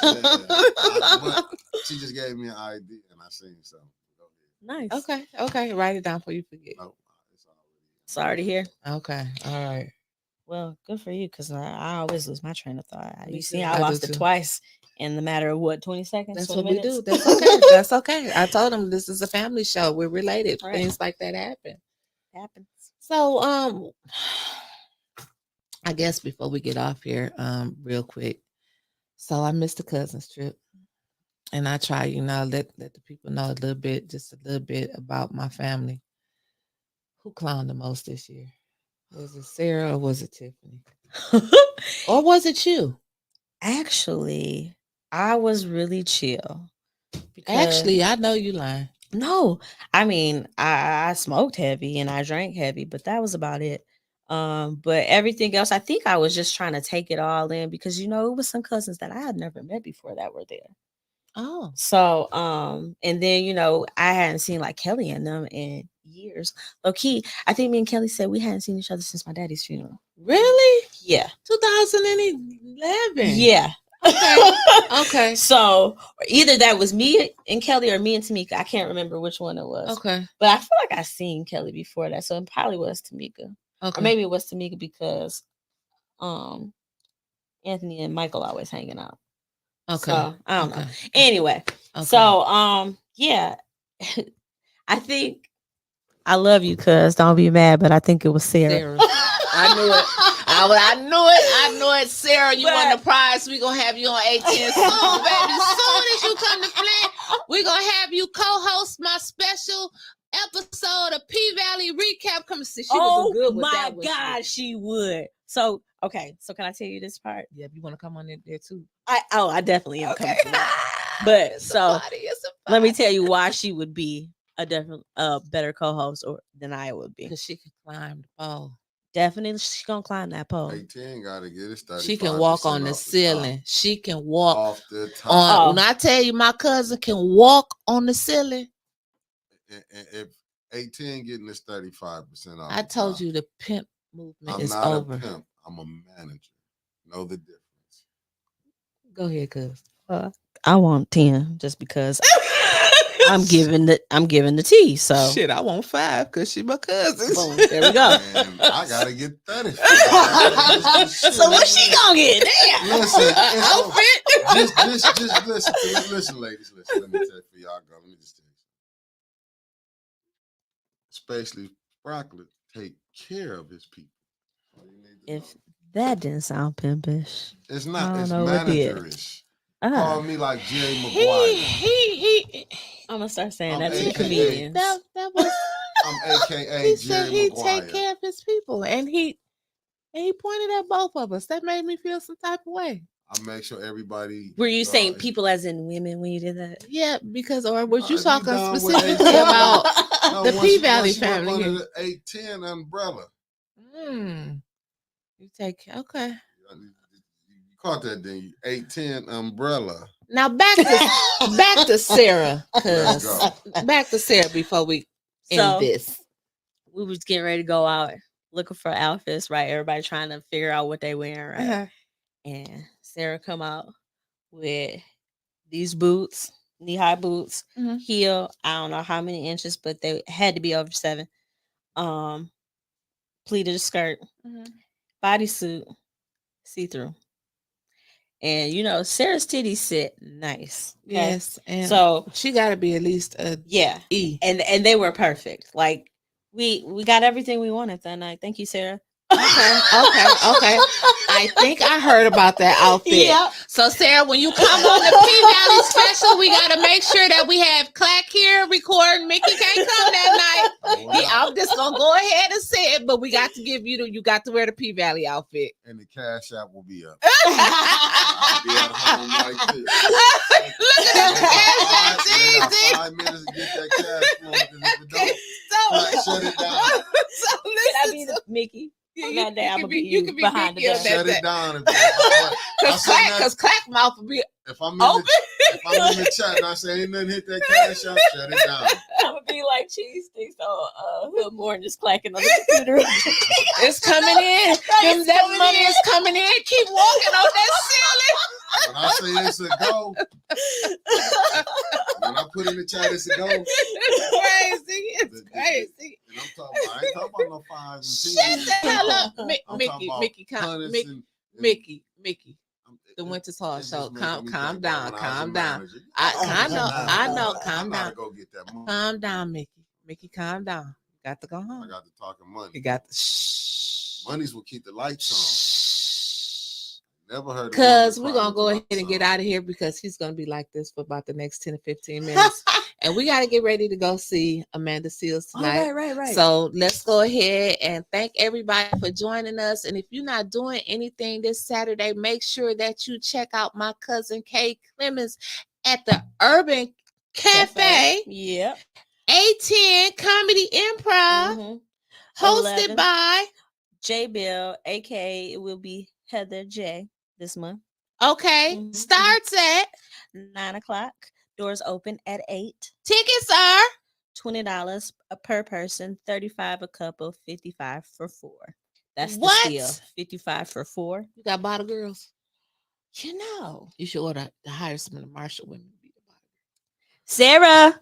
But she just gave me an idea and I seen something. Nice. Okay. Write it down before you forget. No, it's Sorry to hear. Okay. All right. Well, good for you, because I always lose my train of thought. Me You see, too. I I do lost it too. twice in the matter of what, 20 seconds? That's 20 what we minutes? do. That's okay. That's okay. I told them this is a family show. We're related. Right. Things like that happen. Happens. So I guess before we get off here, real quick. So I missed the cousins trip. And I try, let the people know just a little bit about my family. Who clowned the most this year? Was it Sarah or was it Tiffany? Or was it you? Actually, I was really chill. Actually, I know you lying. No, I mean, I smoked heavy and I drank heavy, but that was about it. But everything else, I think I was just trying to take it all in because it was some cousins that I had never met before that were there. Oh. So, and then I hadn't seen like Kelly and them in years. Low key, I think me and Kelly said we hadn't seen each other since my daddy's funeral. Really? Yeah. 2011. Yeah. Okay. So either that was me and Kelly or me and Tamika. I can't remember which one it was. Okay. But I feel like I seen Kelly before that, so it probably was Tamika. Okay. Or maybe it was Tamika because Anthony and Michael always hanging out. Okay. So I don't know. Okay. Anyway, Okay. so yeah. I think I love you, cuz don't be mad, but I think it was Sarah. I knew it. I knew it. Sarah, you won the prize. We're going to have you on 18 soon, baby. As soon as you come to Flint, we're going to have you co-host my special episode of P-Valley Recap. Come see. She would do good with that. Oh, my God, she would. So, okay. So, can I tell you this part? Yeah, if you want to come on in there, too. I definitely am coming to that. But, let me tell you why she would be a better co-host than I would be. Because she can climb the pole. Definitely, she's gonna climb that pole. 18 got to get it started. She can walk on the ceiling. She can walk off the top. When I tell you my cousin can walk on the ceiling. And if 18 getting this 35% off. I told you the pimp movement is I'm over. not a pimp. I'm a manager. Know the difference. Go ahead, cuz. I want 10 just because I'm giving the tea. So shit, I want 5 because she my cousin. Boom, there we go. And I gotta get 30. So what she gonna get? Damn. Listen, just listen, ladies. Listen, let me tell you for y'all go. Let me just tell you. Especially Broccoli, take care of his people. If that didn't sound pimpish, it's not. It's know what did. managerish. Call me like Jerry Maguire. I'm gonna start saying that to the comedians. That was. I'm AKA He Jerry said he'd Maguire. take care of his people, and he pointed at both of us. That made me feel some type of way. I make sure everybody. Were you saying people as in women when you did that? Yeah, because or was you you talking done with specifically 18? about No, the once P-Valley you work family under here? the 810 umbrella. You take okay. You caught that, didn't you? 810 umbrella. Now back to Sarah, cause back to Sarah before we end this. We was getting ready to go out looking for outfits, right? Everybody trying to figure out what they wearing, right? And Sarah come out with these boots, knee-high boots, heel. I don't know how many inches, but they had to be over 7. Pleated skirt, bodysuit, see-through. And Sarah's titties sit nice. Okay? Yes, and so she got to be at least a E. And they were perfect. Like we got everything we wanted that night. Thank you, Sarah. Okay. I think I heard about that outfit. Yeah. So Sarah, when you come on the P-Valley special, we got to make sure that we have Clack here recording. Mickey can't come that night. I'm just gonna go ahead and say it, but we got to give you got to wear the P-Valley outfit. And the cash app will be up. I'll be at home like this. Look at that cash app, easy. 5 minutes to get that cash flow. If it don't, shut it down. Can I be the Mickey? You that day, I'm gonna be you can be behind the Mickey on desk. that Shut day. it down. If Clack mouth will be if I'm open. if I'm in the chat and I say ain't nothing hit that cash out, shut it down. I'm gonna be like cheese sticks on Hood Morning, just clacking on the computer. It's coming in. That money is coming in. Keep walking on that ceiling. When I say it's a go, when I put in the chat it's a go, It's crazy. It's crazy. and I ain't talking about no 5 and 10. Shut the hell up, I'm talking about Mickey. hundreds and- Mickey. The it- Wyntis Hall it's Show. just making me Calm think down. about when I was a Calm down. manager. I know. I Calm gotta down. go get that money. Calm down, Mickey. Mickey, calm down. You got to go I home. got to talking money. You got to shh. Monies will keep the lights on. Never heard. Because we're going to go ahead and get out of here because he's going to be like this for about the next 10 to 15 minutes. And we got to get ready to go see Amanda Seals tonight. Right. So let's go ahead and thank everybody for joining us. And if you're not doing anything this Saturday, make sure that you check out my cousin Kay Clemons at the Urban Cafe. Yep. A10 Comedy Improv, hosted 11. by J Bill, aka it will be Heather J this month. Okay, starts at 9:00. Doors open at 8. Tickets are $20 per person, 35 a couple, 55 for 4. That's the What? steal. 55 for 4. You got bottle girls. You know, you should order to hire some of the Marshall women to be the bottle. Sarah.